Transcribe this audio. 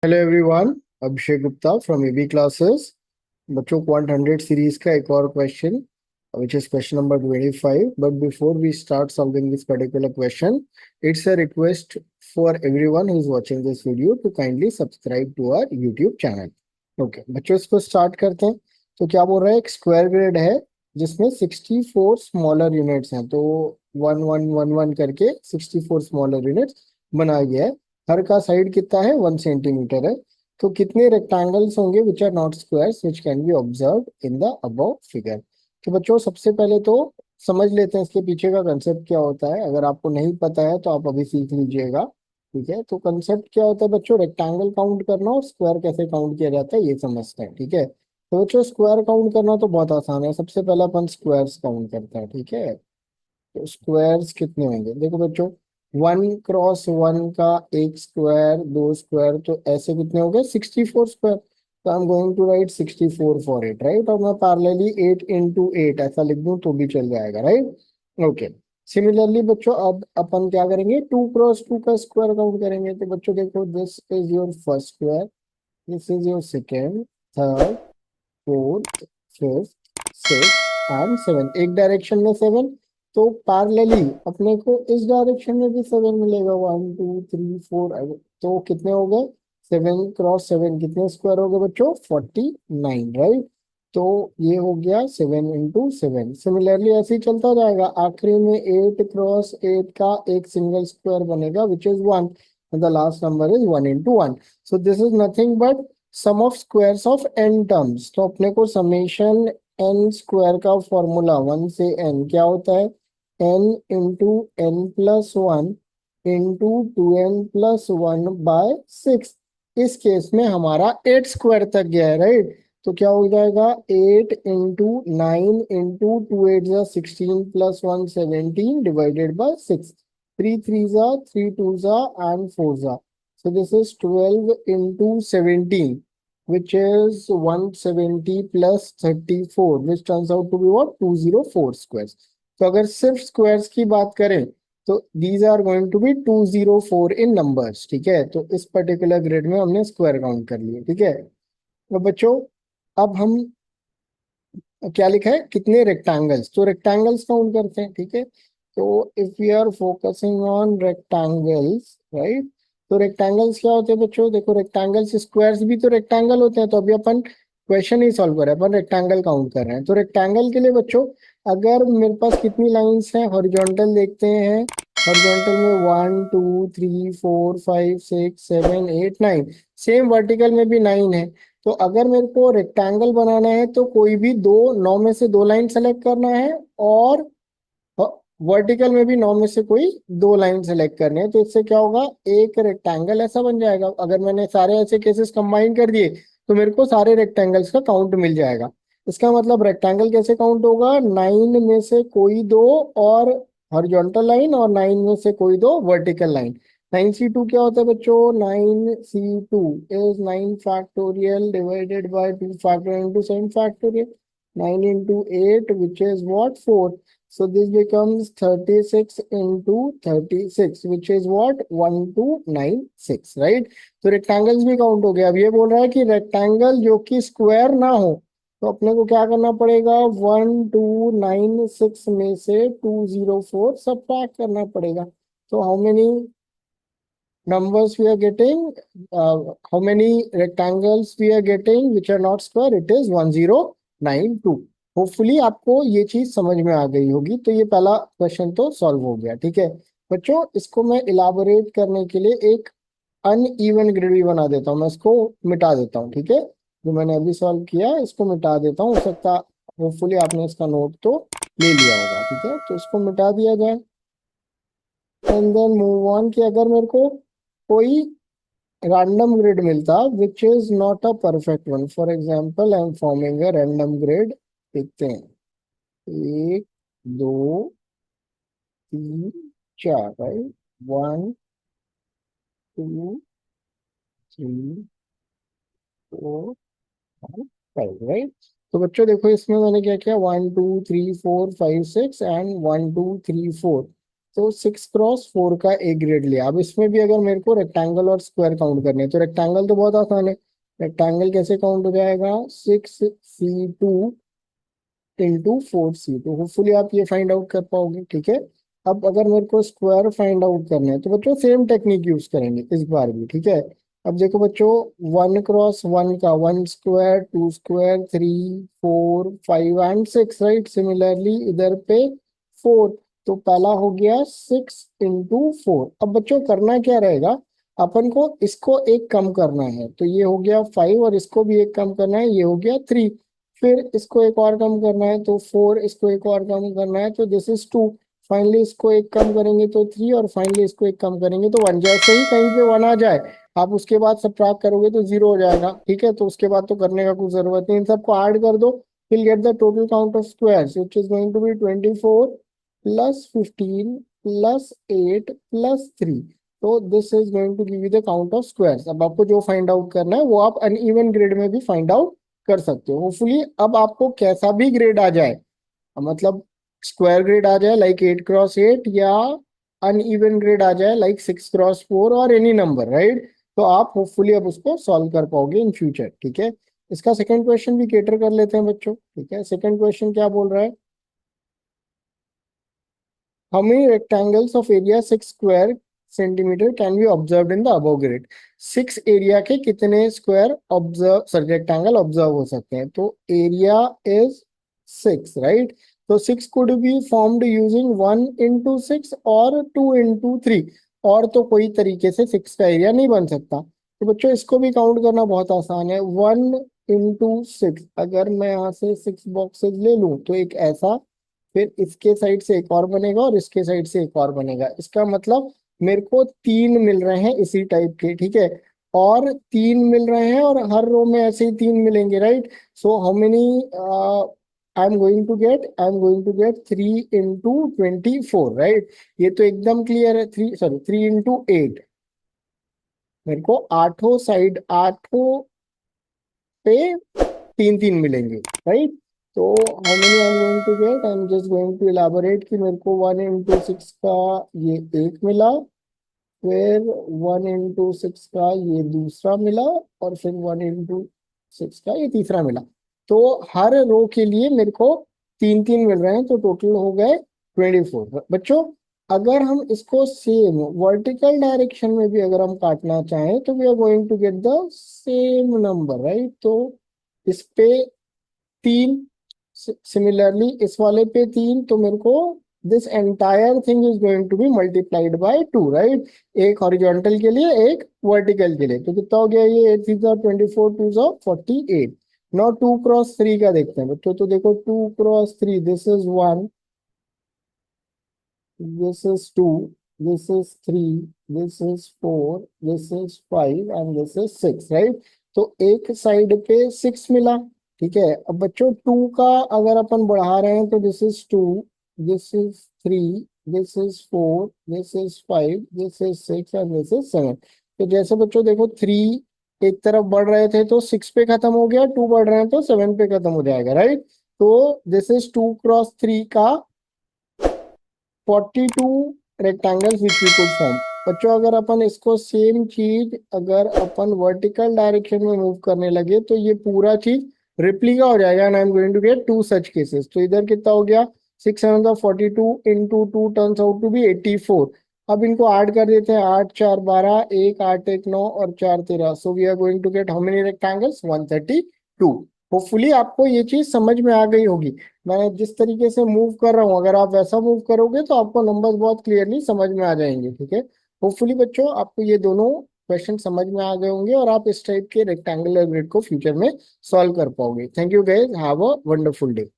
Hello everyone, Abhishek Gupta from AB classes. बच्चों, quant 100 series का एक और question which is question number 25। But before we start solving this particular question, it's a request for everyone who is watching this video to kindly subscribe to our YouTube channel. Okay बच्चों, इसको start करते हैं। तो क्या बोल रहा है, एक स्क्वायर ग्रिड है जिसमें 64 स्मॉलर यूनिट्स हैं। तो 1111 करके 64 स्मॉलर यूनिट्स बनाया गया है। हर का साइड कितना है, 1 सेंटीमीटर है। तो कितने रेक्टेंगल्स होंगे which are not squares which can be observe in the above figure. तो बच्चों, सबसे पहले तो समझ लेते हैं इसके पीछे का कंसेप्ट क्या होता है। अगर आपको नहीं पता है तो आप अभी सीख लीजिएगा। ठीक है, तो कंसेप्ट क्या होता है बच्चों, रेक्टेंगल काउंट करना और स्क्वायर कैसे काउंट किया जाता है ये समझते हैं। ठीक है, तो बच्चों स्क्वायर काउंट करना तो बहुत आसान है। सबसे पहले अपन स्क्वायर्स काउंट करते हैं। ठीक है, तो स्क्वायर्स कितने होंगे, देखो बच्चों, 1 क्रॉस 1 का एक स्क्वायर, दो स्क्वायर, तो ऐसे कितने हो गए, 64 स्क्वायर। तो I am going to write 64 for it, right. और मैं पैरेलली 8 into 8 ऐसा लिख दूं तो भी चल जाएगा, राइट। ओके, सिमिलरली बच्चों अब अपन क्या करेंगे, 2 क्रॉस 2 का स्क्वायर काउंट करेंगे। तो बच्चों देखो, this is your first square, this is your second, third, fourth, fifth, six and seven. एक डायरेक्शन में 7, तो पैरेलली अपने को इस डायरेक्शन में भी 7 मिलेगा। 1 2 3 4, तो कितने हो गए, 7 क्रॉस 7 कितने स्क्वायर हो गए बच्चों, 49, राइट। तो ये हो गया 7 into 7। सिमिलरली ऐसे ही चलता जाएगा, आखिरी में 8 क्रॉस 8 का एक सिंगल स्क्वायर बनेगा which is 1। The last number is 1 into 1। So this is nothing but sum of squares of n terms. तो अपने को समेशन n स्क्वायर का फॉर्मूला 1 से n क्या होता है, n into n+1 into 2n+1/6। इस केस में हमारा 8 स्क्वायर तक गया है, राइट। तो क्या हो जाएगा, 8 into 9 into 2 8 16 + 1 17 3 3 3 2 and 4। So this is 12 into 17, which is 170 plus 34, which turns out to be what, 204 squares। तो अगर सिर्फ स्क्वायर्स की बात करें तो these are going to be 204 in numbers। ठीक है, तो इस पर्टिकुलर ग्रिड में हमने स्क्वायर काउंट कर लिए। ठीक है, तो बच्चों अब हम क्या लिखा है, कितने रेक्टेंगल्स, तो रेक्टेंगल्स काउंट करते हैं। ठीक है, तो if we are focusing on rectangles, right. तो रेक्टेंगल्स क्या होते हैं बच्चों, देखो रेक्टेंगल्स, स्क्वायर्स भी तो रेक्टेंगल होते हैं। तो अभी अपन क्वेश्चन ही सॉल्व कर रहे हैं, अपन रेक्टेंगल काउंट कर रहे हैं। तो रेक्टेंगल के लिए बच्चों, अगर मेरे पास कितनी लाइंस हैं, हॉरिजॉन्टल देखते हैं। हॉरिजॉन्टल में 1 2 3 4 5 6 7 8 9, सेम वर्टिकल में भी 9 है। तो अगर मेरे को रेक्टेंगल बनाना है तो कोई भी दो, 9 में से दो लाइन सेलेक्ट करना है, और वर्टिकल में भी 9 में से कोई दो लाइन सेलेक्ट करने हैं। तो इससे क्या होगा, एक रेक्टेंगल ऐसा बन जाएगा। अगर मैंने सारे ऐसे केसेस कंबाइन कर दिए तो मेरे को सारे रेक्टेंगल्स का काउंट मिल जाएगा। इसका मतलब रेक्टेंगल कैसे काउंट होगा, 9 में से कोई दो और हॉरिजॉन्टल लाइन, और 9 में से कोई दो वर्टिकल लाइन। 9c2 क्या होता है बच्चों, 9c2 is 9 factorial divided by 2 factorial into 7 factorial. 9 into 8 which is what, 4। So this becomes 36 into 36 which is what, 1296, right। तो रेक्टेंगल्स भी काउंट हो गया। अब ये बोल रहा है कि रेक्टेंगल जो कि स्क्वायर ना हो, तो अपने को क्या करना पड़ेगा, 1296 में से 204 सब्ट्रैक्ट करना पड़ेगा। तो how many numbers we are getting, how many rectangles we are getting which are not square, it is 1092। Hopefully आपको ये चीज समझ में आ गई होगी। तो ये पहला क्वेश्चन तो सॉल्व हो गया। ठीक है बच्चों, इसको मैं इलाबोरेट करने के लिए एक अनइवन ग्रिड भी बना देता हूँ। मैं इसको मिटा देता हूँ। ठीक है, जो मैंने अभी सॉल्व किया है इसको मिटा देता हूँ। हो सकता, होपफुली आपने इसका नोट तो ले लिया होगा। ठीक है, तो इसको मिटा दिया जाए एंड देन मूव ऑन। कि अगर मेरे को कोई random grid मिलता which is not a perfect one, for example I am forming a random grid। देखते हैं, 1 2 3 4, राइट, 1 2 3 4 5, राइट। तो बच्चों देखो, इसमें मैंने क्या किया, 1 2 3 4 5 6 एंड 1 2 3 4। तो 6 क्रॉस 4 का एक ग्रेड लिया। अब इसमें भी अगर मेरे को रेक्टेंगल और स्क्वायर काउंट करने हैं तो रेक्टेंगल तो बहुत आसान है। रेक्टेंगल कैसे काउंट हो जाएगा, 6c2 into 4c, तो होपफुली आप ये फाइंड आउट कर पाओगे, ठीक है। अब अगर मेरे को स्क्वायर फाइंड आउट करना है तो बच्चों सेम टेक्निक यूज करेंगे इस बार भी, ठीक है। अब देखो बच्चों, 1 क्रॉस 1 का 1 square, 2 square, 3 4 5 and 6, right. Similarly इधर पे 4, तो पहला हो गया 6 into 4। अब बच्चों करना क्या रहेगा, अपन को इसको एक कम करना है, तो ये हो गया 5, और इसको भी एक कम करना है, ये हो गया 3। फिर इसको एक और कम करना है तो 4, इसको एक और कम करना है तो दिस इज 2। फाइनली इसको एक कम करेंगे तो 3, और फाइनली इसको एक कम करेंगे तो 1। जैसे ही कहीं पे 1 आ जाए, आप उसके बाद सबट्रैक्ट करोगे तो 0 हो जाएगा, ठीक है। तो उसके बाद तो करने का कुछ जरूरत नहीं, इन सबको ऐड कर दो। Will get the total count of squares which is going to be 24 plus 15 plus 8 plus 3। तो this is going to give you the count of squares. अब आपको जो फाइंड आउट करना है वो आप अनइवन ग्रेड में भी फाइंड आउट कर सकते हो। होपफुली अब आपको कैसा भी ग्रेड आ जाए, मतलब स्क्वायर ग्रेड आ जाए लाइक 8 क्रॉस 8, या अनइवन ग्रेड आ जाए लाइक 6 क्रॉस 4, और एनी नंबर, राइट। तो आप होपफुली अब उसको सॉल्व कर पाओगे इन फ्यूचर, ठीक है। इसका सेकंड क्वेश्चन भी केटर कर लेते हैं बच्चों, ठीक है। सेकंड क्वेश्चन क्या बोल रहा है, how many rectangles of area 6 square centimetre can be observe in the above grid. 6 area के कितने square observe, sorry rectangle observe हो सकते हैं। तो एरिया इज 6, राइट। तो 6 could be formed using 1 into 6 और 2 into 3, और तो कोई तरीके से 6 का एरिया नहीं बन सकता। तो बच्चों इसको भी काउंट करना बहुत आसान है। 1 into 6, अगर मैं यहाँ से 6 बॉक्सेस ले लूं तो एक ऐसा, फिर इसके साइड से एक और बनेगा और इसके साइड से एक और बनेगा। इसका मतलब मेरे को 3 मिल रहे हैं इसी टाइप के, ठीक है। और 3 मिल रहे हैं, और हर रो में ऐसे ही 3 मिलेंगे, right. So how many I am going to get 3 into 24, right. ये तो एकदम क्लियर है। 3 इंटू 8, मेरे को आठों साइड, आठों पे 3 3 मिलेंगे, राइट। तो how many I am going to get, I am just going to elaborate कि मेरे को 1 into 6 का ये एक मिला, फिर 1 into 6 का ये दूसरा मिला, और फिर 1 into 6 का ये तीसरा मिला। तो हर रो के लिए मेरे को 3 3 मिल रहे हैं, तो टोटल हो गए 24 बच्चों। अगर हम इसको सेम वर्टिकल डायरेक्शन में भी अगर हम काटना चाहें तो we are going to get the same number, right. तो इस पे 3, सिमिलरली इस वाले पे 3, तो मेरे को this entire thing is going to be multiplied by 2, right. एक हॉरिजॉन्टल के लिए, एक वर्टिकल के लिए। तो कितना हो गया ये, 8 3 24, 2 48। नाउ 2 क्रॉस 3 का देखते हैं बच्चों। तो देखो 2 cross 3, this is 1, this is 2, this is 3, this is 4, this is 5 and this is 6, right। तो एक साइड पे 6 मिला, ठीक है। अब बच्चों 2 का अगर अपन बढ़ा रहे हैं तो this is 2, this is 3, this is 4, this is 5, this is 6 and this is 7। तो जैसे बच्चों देखो 3 एक तरफ बढ़ रहे थे तो 6 पे खत्म हो गया, 2 बढ़ रहे हैं तो 7 पे खत्म हो जाएगा, राइट। तो दिस इज 2 क्रॉस 3 का 42 rectangles which we could form. बच्चों अगर अपन इसको सेम चीज अगर अपन वर्टिकल डायरेक्शन में मूव करने लगे तो ये पूरा चीज रिप्लिका हो जाएगा, and I am going to get 2 such cases. तो इधर कितना हो गया, 6 7 42 into 2 turns out to be 84। अब इनको ऐड कर देते हैं, 8 4 12, 1 8 1 9 और 4 13। So we are going to get how many rectangles, 132। Hopefully आपको ये चीज समझ में आ गई होगी। मैं जिस तरीके से मूव कर रहा हूँ, अगर आप वैसा मूव करोगे तो आपको नंबर्स बहुत क्लियरली समझ में आ जाएंगे, ठीक है। होपफुली बच्चों आपको ये दोनों क्वेश्चन समझ में आ गए होंगे, और आप इस टाइप के रेक्टेंगुलर ग्रिड को फ्यूचर में सॉल्व कर पाओगे। Thank you guys, have a wonderful day.